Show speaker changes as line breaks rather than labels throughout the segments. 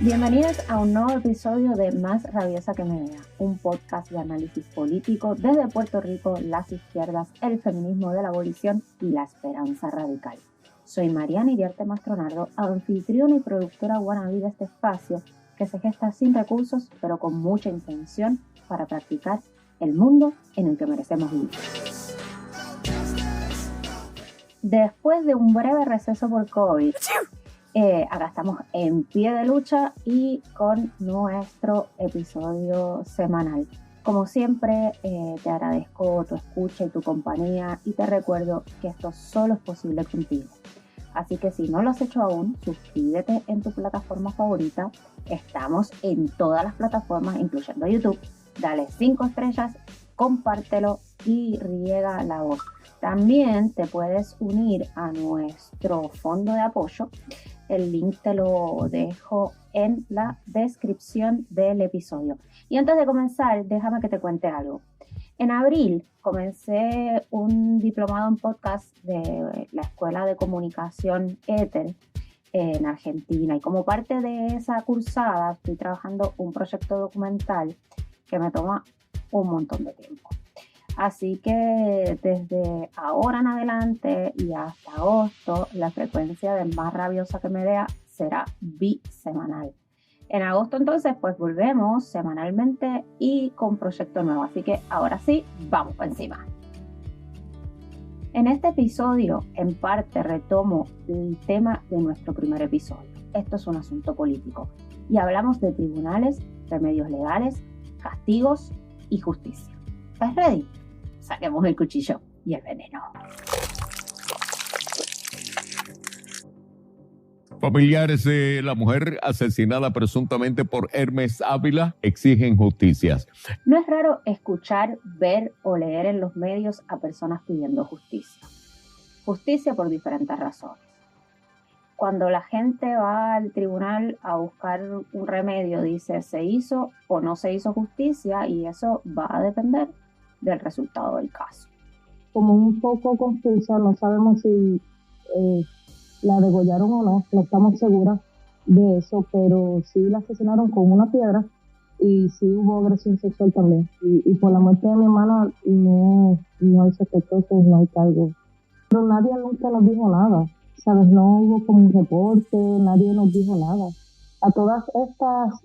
Bienvenidos a un nuevo episodio de Más Rabiosa que Medea, un podcast de análisis político desde Puerto Rico, las izquierdas, el feminismo de la abolición y la esperanza radical. Soy Mariana Iriarte Mastronardo, anfitriona y productora wannabe de este espacio que se gesta sin recursos, pero con mucha intención para practicar el mundo en el que merecemos vivir. Después de un breve receso por COVID, acá estamos en pie de lucha y con nuestro episodio semanal. Como siempre, te agradezco tu escucha y tu compañía y te recuerdo que esto solo es posible contigo. Así que si no lo has hecho aún, suscríbete en tu plataforma favorita. Estamos en todas las plataformas, incluyendo YouTube. Dale 5 estrellas, compártelo y riega la voz. También te puedes unir a nuestro fondo de apoyo. El link te lo dejo en la descripción del episodio. Y antes de comenzar, déjame que te cuente algo. En abril comencé un diplomado en podcast de la Escuela de Comunicación ETEL en Argentina. Y como parte de esa cursada estoy trabajando un proyecto documental que me toma un montón de tiempo. Así que desde ahora en adelante y hasta agosto, la frecuencia de Más Rabiosa que Medea será bisemanal. En agosto entonces pues volvemos semanalmente y con proyecto nuevo. Así que ahora sí, vamos para encima. En este episodio, en parte retomo el tema de nuestro primer episodio. Esto es un asunto político y hablamos de tribunales, remedios legales, castigos y justicia. ¿Estás ready? Saquemos el cuchillo y el veneno.
Familiares de la mujer asesinada presuntamente por Hermes Ávila exigen justicias.
No es raro escuchar, ver o leer en los medios a personas pidiendo justicia. Justicia por diferentes razones. Cuando la gente va al tribunal a buscar un remedio, dice se hizo o no se hizo justicia y eso va a depender del resultado del caso.
Como un poco confusa, no sabemos si la degollaron o no estamos seguras de eso, pero sí la asesinaron con una piedra y sí hubo agresión sexual también. Y por la muerte de mi hermana no hay sospechosos, no hay cargos. Pero nadie nunca nos dijo nada, ¿sabes? No hubo como un reporte, nadie nos dijo nada. A todas estas,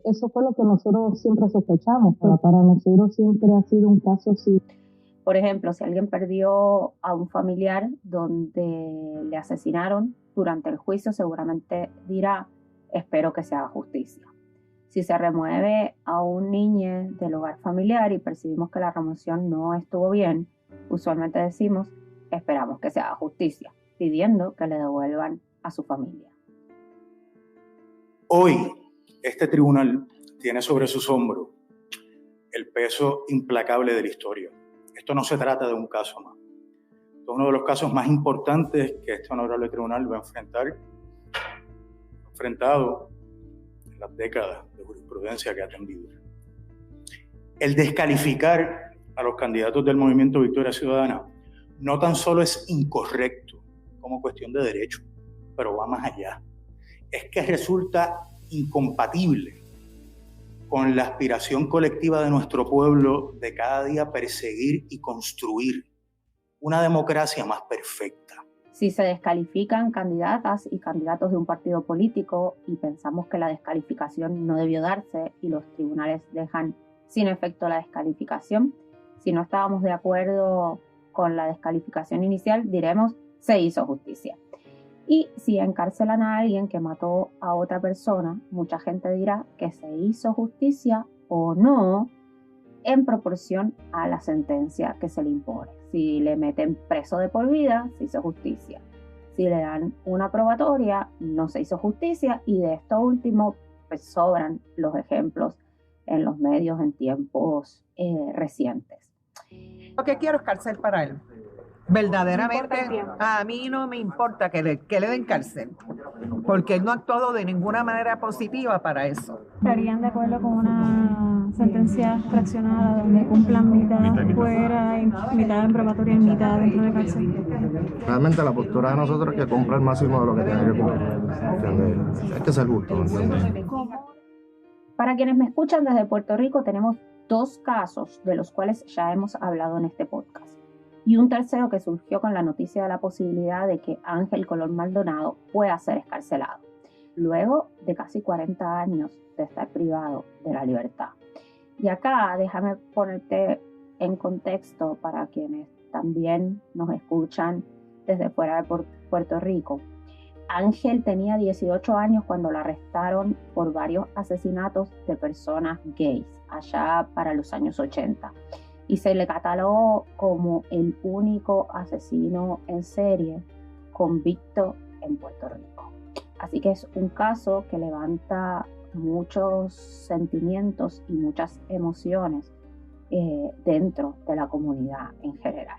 eso fue lo que nosotros siempre sospechamos, pero para nosotros siempre ha sido un caso así.
Por ejemplo, si alguien perdió a un familiar donde le asesinaron durante el juicio, seguramente dirá, espero que se haga justicia. Si se remueve a un niño del hogar familiar y percibimos que la remoción no estuvo bien, usualmente decimos, esperamos que se haga justicia, pidiendo que le devuelvan a su familia.
Hoy, este tribunal tiene sobre sus hombros el peso implacable de la historia. Esto no se trata de un caso más. Esto es uno de los casos más importantes que este honorable tribunal va a enfrentado en las décadas de jurisprudencia que ha atendido. El descalificar a los candidatos del Movimiento Victoria Ciudadana no tan solo es incorrecto como cuestión de derecho, pero va más allá. Es que resulta incompatible con la aspiración colectiva de nuestro pueblo de cada día perseguir y construir una democracia más perfecta.
Si se descalifican candidatas y candidatos de un partido político y pensamos que la descalificación no debió darse y los tribunales dejan sin efecto la descalificación, si no estábamos de acuerdo con la descalificación inicial, diremos se hizo justicia. Y si encarcelan a alguien que mató a otra persona, mucha gente dirá que se hizo justicia o no en proporción a la sentencia que se le impone. Si le meten preso de por vida, se hizo justicia. Si le dan una probatoria, no se hizo justicia. Y de esto último, pues sobran los ejemplos en los medios en tiempos recientes.
Lo que quiero es cárcel para él. Verdaderamente, a mí no me importa que le den cárcel, porque él no ha actuado de ninguna manera positiva para eso.
¿Estarían de acuerdo con una sentencia fraccionada donde cumplan mitad fuera, y mitad en probatoria y mitad dentro de cárcel.
Realmente la postura de nosotros es que compra el máximo de lo que tiene que cumplir. ¿Entiendes? Hay que ser justo, ¿entiendes?
Para quienes me escuchan desde Puerto Rico, tenemos 2 casos de los cuales ya hemos hablado en este podcast. Y un tercero que surgió con la noticia de la posibilidad de que Ángel Colón Maldonado pueda ser excarcelado, luego de casi 40 años de estar privado de la libertad. Y acá déjame ponerte en contexto para quienes también nos escuchan desde fuera de Puerto Rico. Ángel tenía 18 años cuando lo arrestaron por varios asesinatos de personas gays, allá para los años 80. Y se le catalogó como el único asesino en serie convicto en Puerto Rico. Así que es un caso que levanta muchos sentimientos y muchas emociones dentro de la comunidad en general.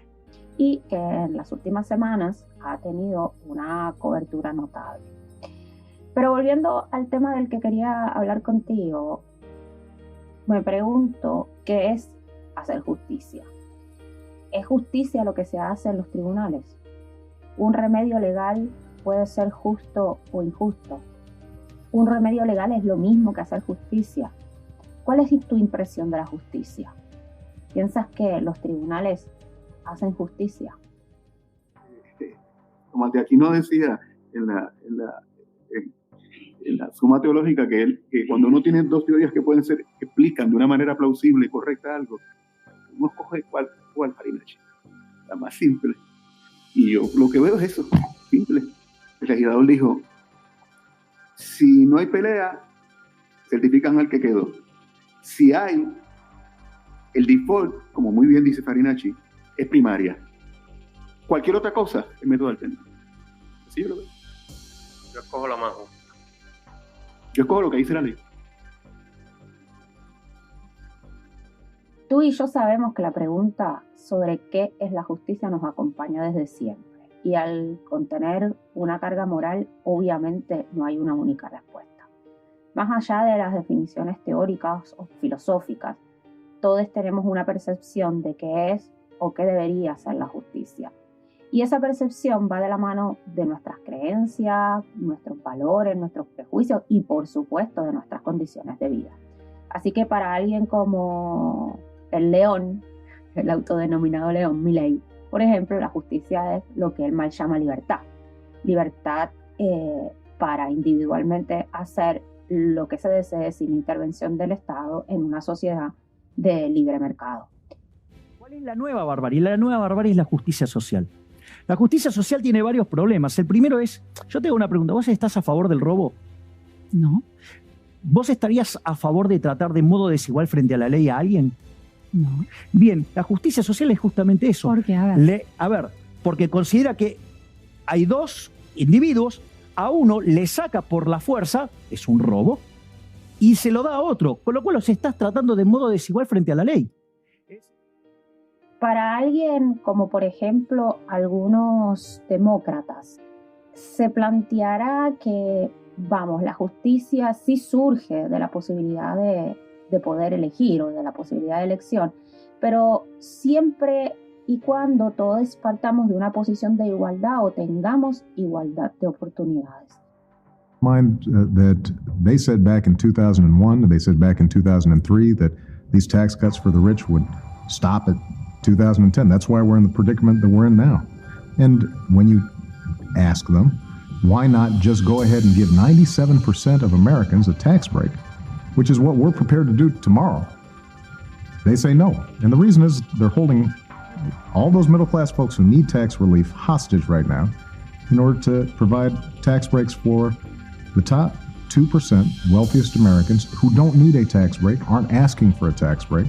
Y que en las últimas semanas ha tenido una cobertura notable. Pero volviendo al tema del que quería hablar contigo, me pregunto, ¿qué es hacer justicia? ¿Es justicia lo que se hace en los tribunales? ¿Un remedio legal puede ser justo o injusto? ¿Un remedio legal es lo mismo que hacer justicia? ¿Cuál es tu impresión de la justicia? ¿Piensas que los tribunales hacen justicia?
Como Aquino decía en la suma teológica que cuando uno tiene 2 teorías que pueden ser, que explican de una manera plausible y correcta algo, uno escoge cuál Farinacci, la más simple. Y yo lo que veo es eso, simple. El legislador dijo, si no hay pelea, certifican al que quedó. Si hay, el default, como muy bien dice Farinacci, es primaria. Cualquier otra cosa es método alternativo. Así yo lo veo.
Yo escojo la más justa.
Yo escojo lo que dice la ley.
Tú y yo sabemos que la pregunta sobre qué es la justicia nos acompaña desde siempre. Y al contener una carga moral, obviamente no hay una única respuesta. Más allá de las definiciones teóricas o filosóficas, todos tenemos una percepción de qué es o qué debería ser la justicia. Y esa percepción va de la mano de nuestras creencias, nuestros valores, nuestros prejuicios y, por supuesto, de nuestras condiciones de vida. Así que para alguien como el León, el autodenominado León Milei, por ejemplo, la justicia es lo que él mal llama libertad. Libertad para individualmente hacer lo que se desee sin intervención del Estado en una sociedad de libre mercado.
¿Cuál es la nueva barbarie? La nueva barbarie es la justicia social. La justicia social tiene varios problemas. El primero es, yo te hago una pregunta, ¿vos estás a favor del robo?
No.
¿Vos estarías a favor de tratar de modo desigual frente a la ley a alguien?
No.
Bien, la justicia social es justamente eso.
¿Por qué?
A ver, porque considera que hay 2 individuos, a uno le saca por la fuerza, es un robo, y se lo da a otro, con lo cual los estás tratando de modo desigual frente a la ley.
Para alguien como por ejemplo algunos demócratas, se planteará que, la justicia sí surge de la posibilidad de poder elegir o de la posibilidad de elección, pero siempre y cuando todos partamos de una posición de igualdad o tengamos igualdad de oportunidades.
Mind that they said back in 2001, they said back in 2003 that these tax cuts for the rich would stop at 2010. That's why we're in the predicament that we're in now. And when you ask them, why not just go ahead and give 97% of Americans a tax break, which is what we're prepared to do tomorrow, they say no. And the reason is they're holding all those middle-class folks who need tax relief hostage right now in order to provide tax breaks for the top 2% wealthiest Americans who don't need a tax break, aren't asking for a tax break.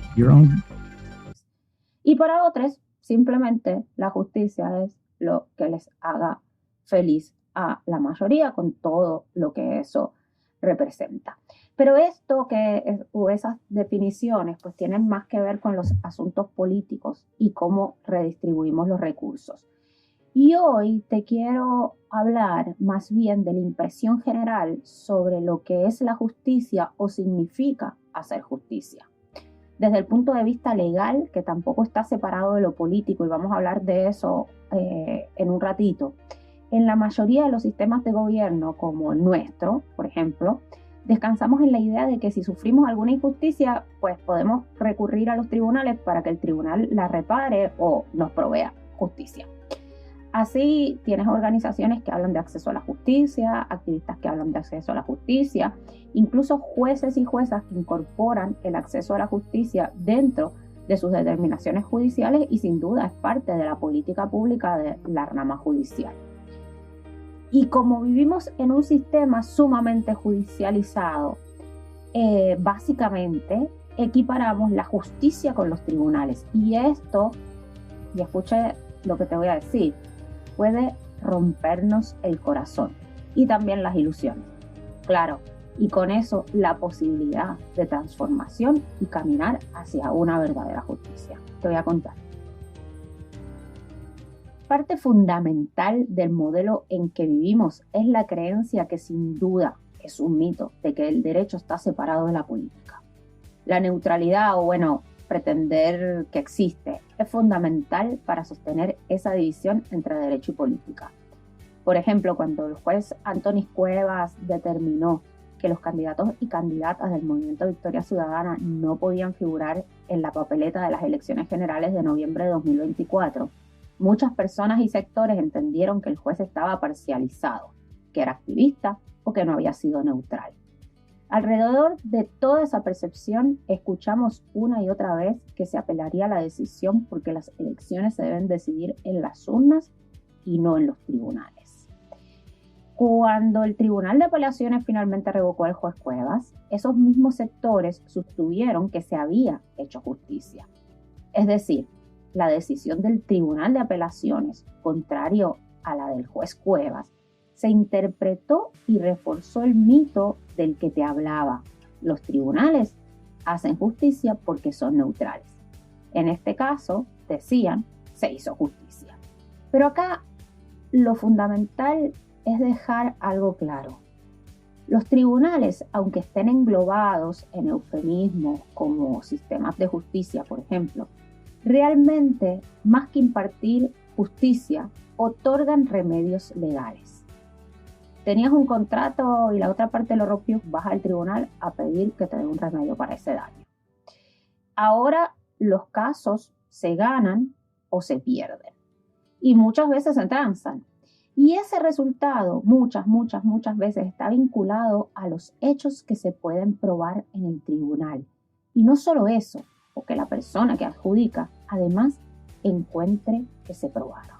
Y para otros, simplemente la justicia es lo que les haga feliz a la mayoría con todo lo que eso representa. Pero esto o esas definiciones pues tienen más que ver con los asuntos políticos y cómo redistribuimos los recursos. Y hoy te quiero hablar más bien de la impresión general sobre lo que es la justicia o significa hacer justicia. Desde el punto de vista legal, que tampoco está separado de lo político, y vamos a hablar de eso en un ratito, en la mayoría de los sistemas de gobierno, como el nuestro, por ejemplo, descansamos en la idea de que si sufrimos alguna injusticia, pues podemos recurrir a los tribunales para que el tribunal la repare o nos provea justicia. Así tienes organizaciones que hablan de acceso a la justicia, activistas que hablan de acceso a la justicia, incluso jueces y juezas que incorporan el acceso a la justicia dentro de sus determinaciones judiciales y sin duda es parte de la política pública de la rama judicial. Y como vivimos en un sistema sumamente judicializado, básicamente equiparamos la justicia con los tribunales. Y esto, y escuche lo que te voy a decir, puede rompernos el corazón y también las ilusiones. Claro, y con eso la posibilidad de transformación y caminar hacia una verdadera justicia. Te voy a contar. Parte fundamental del modelo en que vivimos es la creencia que sin duda es un mito de que el derecho está separado de la política. La neutralidad, o bueno, pretender que existe, es fundamental para sostener esa división entre derecho y política. Por ejemplo, cuando el juez Antonis Cuevas determinó que los candidatos y candidatas del Movimiento Victoria Ciudadana no podían figurar en la papeleta de las elecciones generales de noviembre de 2024, muchas personas y sectores entendieron que el juez estaba parcializado, que era activista o que no había sido neutral. Alrededor de toda esa percepción, escuchamos una y otra vez que se apelaría a la decisión porque las elecciones se deben decidir en las urnas y no en los tribunales. Cuando el Tribunal de Apelaciones finalmente revocó al juez Cuevas, esos mismos sectores sostuvieron que se había hecho justicia. Es decir, la decisión del Tribunal de Apelaciones, contrario a la del juez Cuevas, se interpretó y reforzó el mito del que te hablaba. Los tribunales hacen justicia porque son neutrales. En este caso, decían, se hizo justicia. Pero acá lo fundamental es dejar algo claro. Los tribunales, aunque estén englobados en eufemismos como sistemas de justicia, por ejemplo, realmente, más que impartir justicia, otorgan remedios legales. Tenías un contrato y la otra parte lo rompió, vas al tribunal a pedir que te dé un remedio para ese daño. Ahora los casos se ganan o se pierden y muchas veces se transan. Y ese resultado muchas veces está vinculado a los hechos que se pueden probar en el tribunal. Y no solo eso, o que la persona que adjudica además encuentre que se probaron.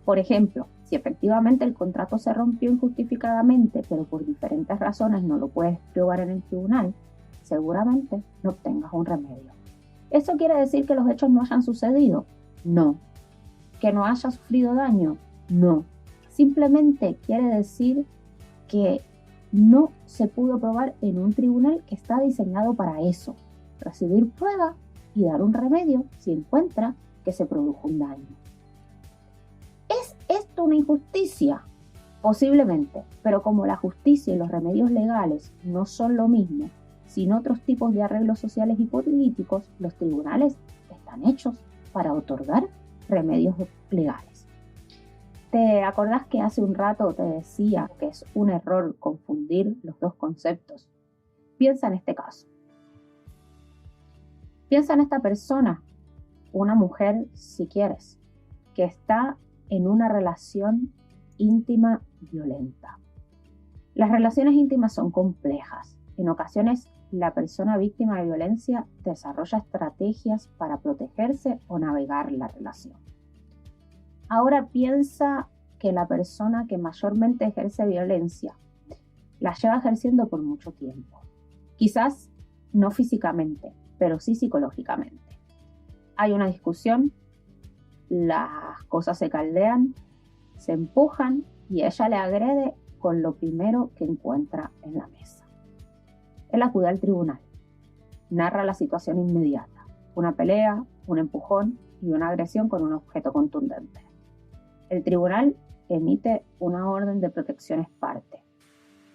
Por ejemplo, si efectivamente el contrato se rompió injustificadamente, pero por diferentes razones no lo puedes probar en el tribunal, seguramente no obtengas un remedio. ¿Eso quiere decir que los hechos no hayan sucedido? No. ¿Que no haya sufrido daño? No. Simplemente quiere decir que no se pudo probar en un tribunal que está diseñado para eso, recibir prueba y dar un remedio si encuentra que se produjo un daño. ¿Es esto una injusticia? Posiblemente, pero como la justicia y los remedios legales no son lo mismo, sino otros tipos de arreglos sociales y políticos, los tribunales están hechos para otorgar remedios legales. ¿Te acordás que hace un rato te decía que es un error confundir los dos conceptos? Piensa en este caso. Piensa en esta persona, una mujer si quieres, que está en una relación íntima violenta. Las relaciones íntimas son complejas. En ocasiones, la persona víctima de violencia desarrolla estrategias para protegerse o navegar la relación. Ahora piensa que la persona que mayormente ejerce violencia la lleva ejerciendo por mucho tiempo. Quizás no físicamente, pero sí psicológicamente. Hay una discusión, las cosas se caldean, se empujan y ella le agrede con lo primero que encuentra en la mesa. Él acude al tribunal, narra la situación inmediata, una pelea, un empujón y una agresión con un objeto contundente. El tribunal emite una orden de protección ex parte.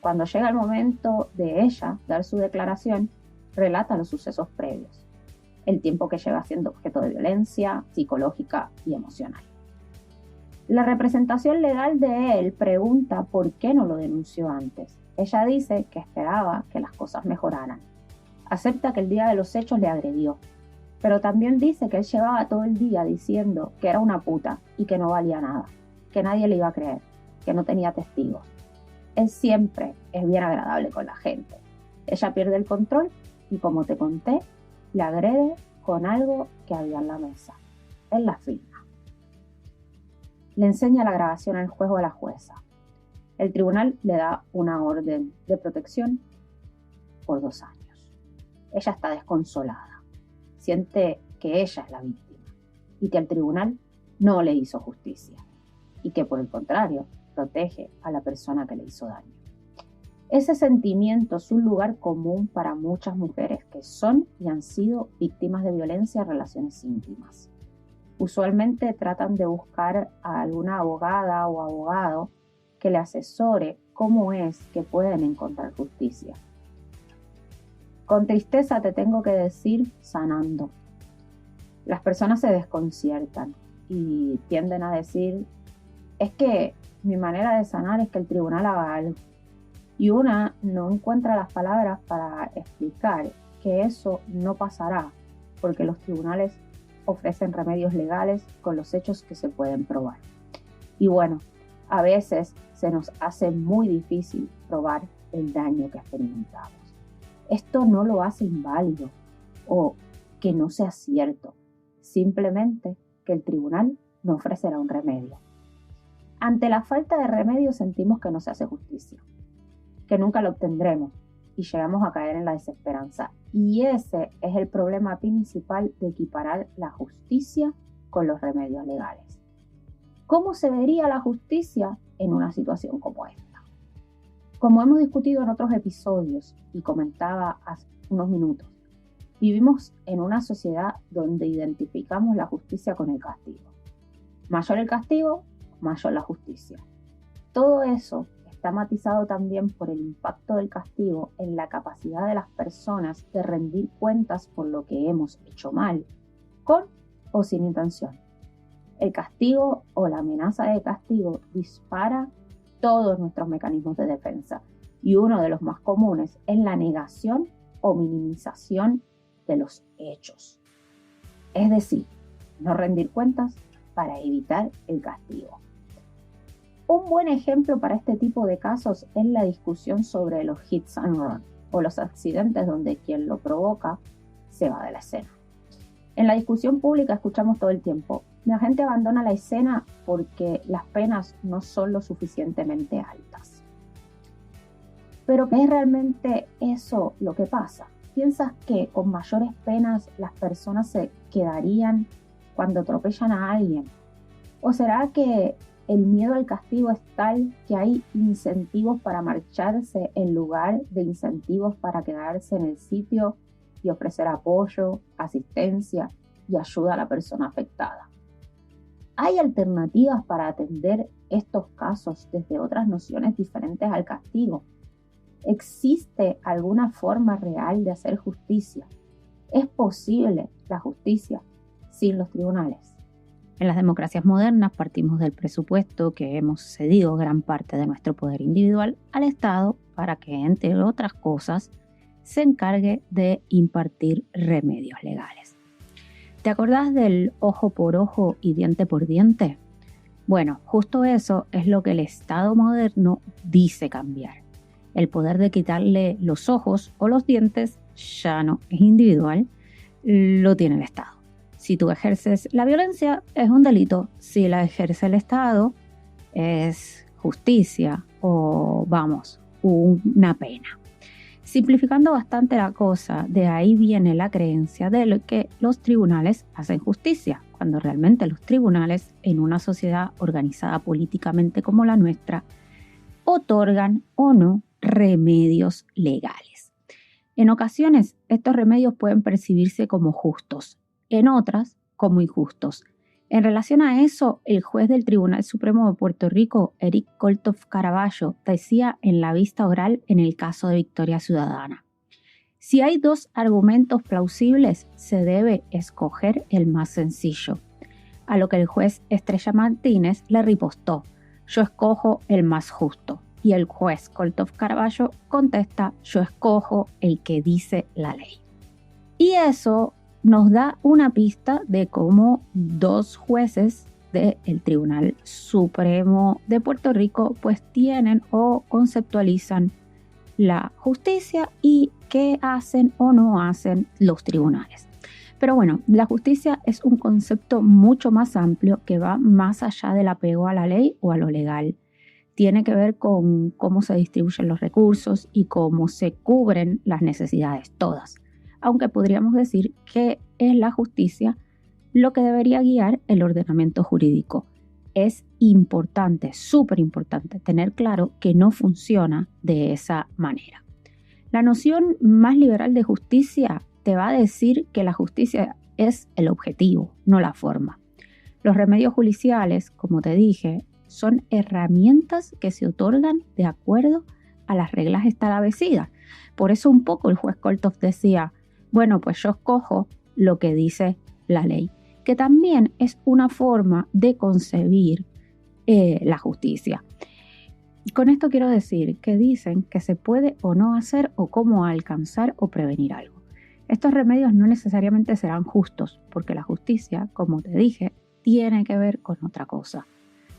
Cuando llega el momento de ella dar su declaración, relata los sucesos previos. el tiempo que lleva siendo objeto de violencia psicológica y emocional. La representación legal de él pregunta por qué no lo denunció antes. Ella dice que esperaba que las cosas mejoraran. Acepta que el día de los hechos le agredió, pero también dice que él llevaba todo el día diciendo que era una puta y que no valía nada, que nadie le iba a creer, que no tenía testigos. Él siempre es bien agradable con la gente. Ella pierde el control y, como te conté, le agrede con algo que había en la mesa. Él la filma. Le enseña la grabación al juez o a la jueza. El tribunal le da una orden de protección por 2 años. Ella está desconsolada. Siente que ella es la víctima y que el tribunal no le hizo justicia y que, por el contrario, protege a la persona que le hizo daño. Ese sentimiento es un lugar común para muchas mujeres que son y han sido víctimas de violencia en relaciones íntimas. Usualmente tratan de buscar a alguna abogada o abogado que le asesore cómo es que pueden encontrar justicia. Con tristeza te tengo que decir, sanando. Las personas se desconciertan y tienden a decir, es que mi manera de sanar es que el tribunal haga algo. Y una no encuentra las palabras para explicar que eso no pasará, porque los tribunales ofrecen remedios legales con los hechos que se pueden probar. Y bueno, a veces se nos hace muy difícil probar el daño que experimentamos. Esto no lo hace inválido o que no sea cierto, simplemente que el tribunal no ofrecerá un remedio. Ante la falta de remedio sentimos que no se hace justicia, que nunca lo obtendremos y llegamos a caer en la desesperanza. Y ese es el problema principal de equiparar la justicia con los remedios legales. ¿Cómo se vería la justicia en una situación como esta? Como hemos discutido en otros episodios y comentaba hace unos minutos, vivimos en una sociedad donde identificamos la justicia con el castigo. Mayor el castigo, mayor la justicia. Todo eso está matizado también por el impacto del castigo en la capacidad de las personas de rendir cuentas por lo que hemos hecho mal, con o sin intención. El castigo o la amenaza de castigo dispara todos nuestros mecanismos de defensa y uno de los más comunes es la negación o minimización de los hechos. Es decir, no rendir cuentas para evitar el castigo. Un buen ejemplo para este tipo de casos es la discusión sobre los hits and run o los accidentes donde quien lo provoca se va de la escena. En la discusión pública escuchamos todo el tiempo: la gente abandona la escena porque las penas no son lo suficientemente altas. Pero ¿es realmente eso lo que pasa? ¿Piensas que con mayores penas las personas se quedarían cuando atropellan a alguien? ¿O será que el miedo al castigo es tal que hay incentivos para marcharse en lugar de incentivos para quedarse en el sitio y ofrecer apoyo, asistencia y ayuda a la persona afectada? ¿Hay alternativas para atender estos casos desde otras nociones diferentes al castigo? ¿Existe alguna forma real de hacer justicia? ¿Es posible la justicia sin los tribunales?
En las democracias modernas partimos del presupuesto que hemos cedido gran parte de nuestro poder individual al Estado para que, entre otras cosas, se encargue de impartir remedios legales. ¿Te acordás del ojo por ojo y diente por diente? Bueno, justo eso es lo que el Estado moderno dice cambiar. El poder de quitarle los ojos o los dientes ya no es individual, lo tiene el Estado. Si tú ejerces la violencia, es un delito. Si la ejerce el Estado, es justicia o, una pena. Simplificando bastante la cosa, de ahí viene la creencia de que los tribunales hacen justicia, cuando realmente los tribunales, en una sociedad organizada políticamente como la nuestra, otorgan o no remedios legales. En ocasiones, estos remedios pueden percibirse como justos, en otras como injustos. En relación a eso, el juez del Tribunal Supremo de Puerto Rico, Eric Kolthoff Caraballo, decía en la vista oral en el caso de Victoria Ciudadana: Si hay dos argumentos plausibles, se debe escoger el más sencillo. A lo que el juez Estrella Martínez le ripostó: yo escojo el más justo. Y el juez Coltoff Carballo contesta: yo escojo el que dice la ley. Y eso nos da una pista de cómo dos jueces del Tribunal Supremo de Puerto Rico pues tienen o conceptualizan la justicia y qué hacen o no hacen los tribunales. Pero bueno, la justicia es un concepto mucho más amplio que va más allá del apego a la ley o a lo legal. Tiene que ver con cómo se distribuyen los recursos y cómo se cubren las necesidades todas. Aunque podríamos decir que es la justicia lo que debería guiar el ordenamiento jurídico. Es importante, súper importante, tener claro que no funciona de esa manera. La noción más liberal de justicia te va a decir que la justicia es el objetivo, no la forma. Los remedios judiciales, como te dije, son herramientas que se otorgan de acuerdo a las reglas establecidas. Por eso un poco el juez Coltoff decía: bueno, pues yo escojo lo que dice la ley, que también es una forma de concebir la justicia. Y con esto quiero decir que dicen que se puede o no hacer o cómo alcanzar o prevenir algo. Estos remedios no necesariamente serán justos, porque la justicia, como te dije, tiene que ver con otra cosa.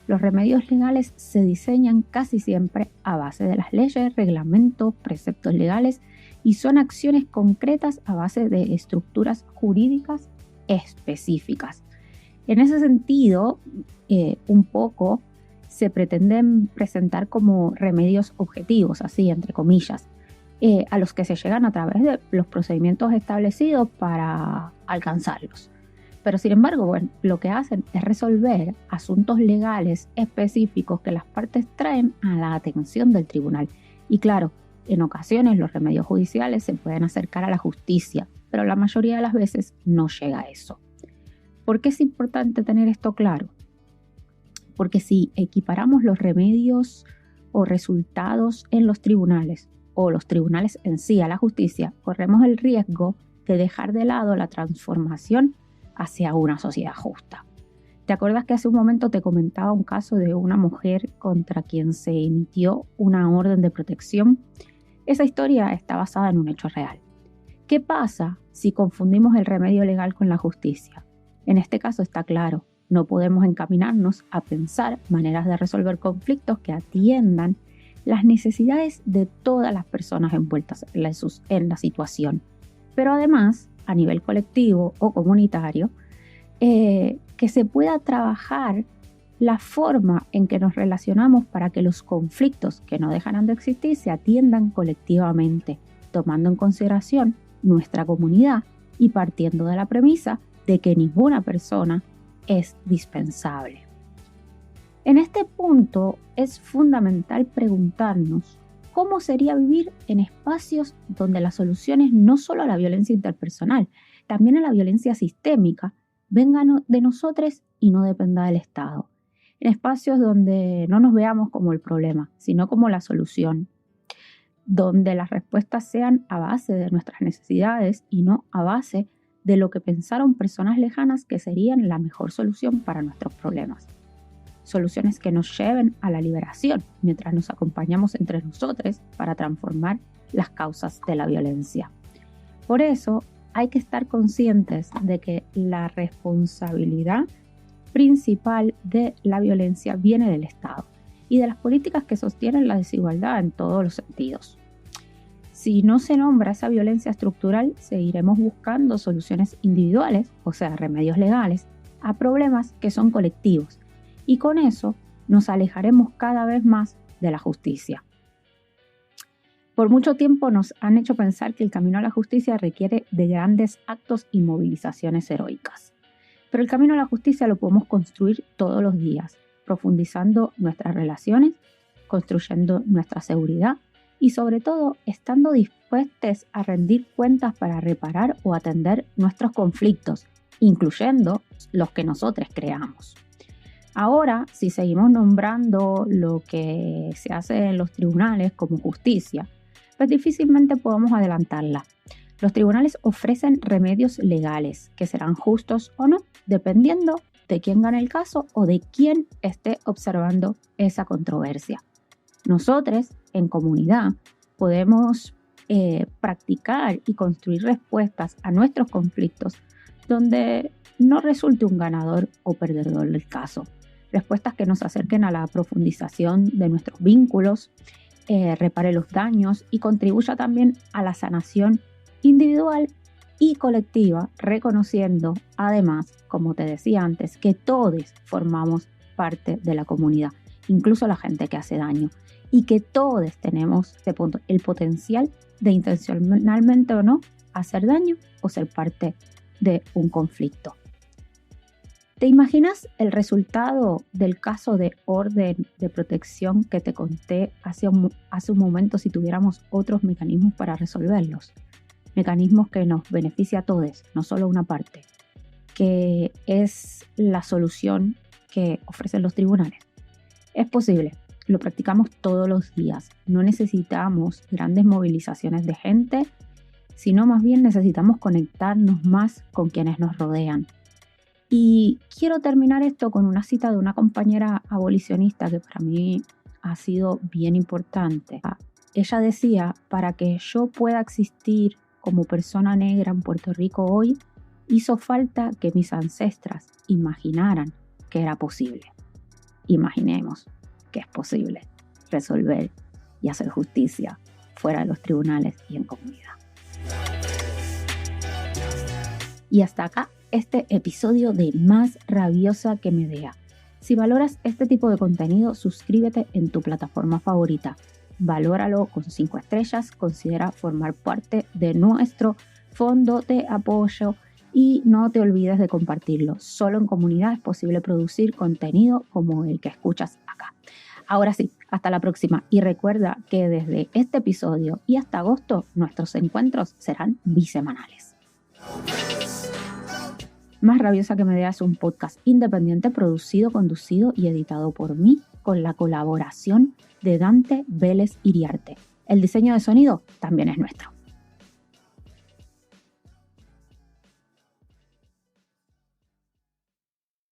Los remedios legales se diseñan casi siempre a base de las leyes, reglamentos, preceptos legales y son acciones concretas a base de estructuras jurídicas específicas. En ese sentido, un poco se pretenden presentar como remedios objetivos, así entre comillas, a los que se llegan a través de los procedimientos establecidos para alcanzarlos. Pero sin embargo, bueno, lo que hacen es resolver asuntos legales específicos que las partes traen a la atención del tribunal. Y claro, en ocasiones los remedios judiciales se pueden acercar a la justicia, pero la mayoría de las veces no llega a eso. ¿Por qué es importante tener esto claro? Porque si equiparamos los remedios o resultados en los tribunales o los tribunales en sí a la justicia, corremos el riesgo de dejar de lado la transformación hacia una sociedad justa. ¿Te acuerdas que hace un momento te comentaba un caso de una mujer contra quien se emitió una orden de protección? Esa historia está basada en un hecho real. ¿Qué pasa si confundimos el remedio legal con la justicia? En este caso está claro, no podemos encaminarnos a pensar maneras de resolver conflictos que atiendan las necesidades de todas las personas envueltas en la situación. Pero además, a nivel colectivo o comunitario, que se pueda trabajar la forma en que nos relacionamos para que los conflictos que no dejarán de existir se atiendan colectivamente, tomando en consideración nuestra comunidad y partiendo de la premisa de que ninguna persona es dispensable. En este punto es fundamental preguntarnos cómo sería vivir en espacios donde las soluciones no solo a la violencia interpersonal, también a la violencia sistémica, vengan de nosotros y no dependa del Estado. En espacios donde no nos veamos como el problema, sino como la solución. Donde las respuestas sean a base de nuestras necesidades y no a base de lo que pensaron personas lejanas que serían la mejor solución para nuestros problemas. Soluciones que nos lleven a la liberación mientras nos acompañamos entre nosotros para transformar las causas de la violencia. Por eso hay que estar conscientes de que la responsabilidad principal de la violencia viene del Estado y de las políticas que sostienen la desigualdad en todos los sentidos. Si no se nombra esa violencia estructural, seguiremos buscando soluciones individuales, o sea, remedios legales, a problemas que son colectivos. Y con eso nos alejaremos cada vez más de la justicia. Por mucho tiempo nos han hecho pensar que el camino a la justicia requiere de grandes actos y movilizaciones heroicas. Pero el camino a la justicia lo podemos construir todos los días, profundizando nuestras relaciones, construyendo nuestra seguridad y sobre todo estando dispuestos a rendir cuentas para reparar o atender nuestros conflictos, incluyendo los que nosotros creamos. Ahora, si seguimos nombrando lo que se hace en los tribunales como justicia, pues difícilmente podamos adelantarla. Los tribunales ofrecen remedios legales que serán justos o no, dependiendo de quién gane el caso o de quién esté observando esa controversia. Nosotros, en comunidad, podemos practicar y construir respuestas a nuestros conflictos donde no resulte un ganador o perdedor del caso. Respuestas que nos acerquen a la profundización de nuestros vínculos, repare los daños y contribuya también a la sanación individual y colectiva, reconociendo además, como te decía antes, que todos formamos parte de la comunidad, incluso la gente que hace daño, y que todos tenemos el potencial de intencionalmente o no hacer daño o ser parte de un conflicto. ¿Te imaginas el resultado del caso de orden de protección que te conté hace un momento si tuviéramos otros mecanismos para resolverlos? Mecanismos que nos benefician a todos, no solo a una parte, que es la solución que ofrecen los tribunales. Es posible, lo practicamos todos los días. No necesitamos grandes movilizaciones de gente, sino más bien necesitamos conectarnos más con quienes nos rodean. Y quiero terminar esto con una cita de una compañera abolicionista que para mí ha sido bien importante. Ella decía, para que yo pueda existir como persona negra en Puerto Rico hoy, hizo falta que mis ancestras imaginaran que era posible. Imaginemos que es posible resolver y hacer justicia fuera de los tribunales y en comunidad. Y hasta acá este episodio de Más Rabiosa que Medea. Si valoras este tipo de contenido, suscríbete en tu plataforma favorita. Valóralo con 5 estrellas, considera formar parte de nuestro fondo de apoyo y no te olvides de compartirlo. Solo en comunidad es posible producir contenido como el que escuchas acá. Ahora sí, hasta la próxima y recuerda que desde este episodio y hasta agosto nuestros encuentros serán bisemanales. Más Rabiosa que Medea es un podcast independiente producido, conducido y editado por mí con la colaboración de Dante Vélez Iriarte. El diseño de sonido también es nuestro.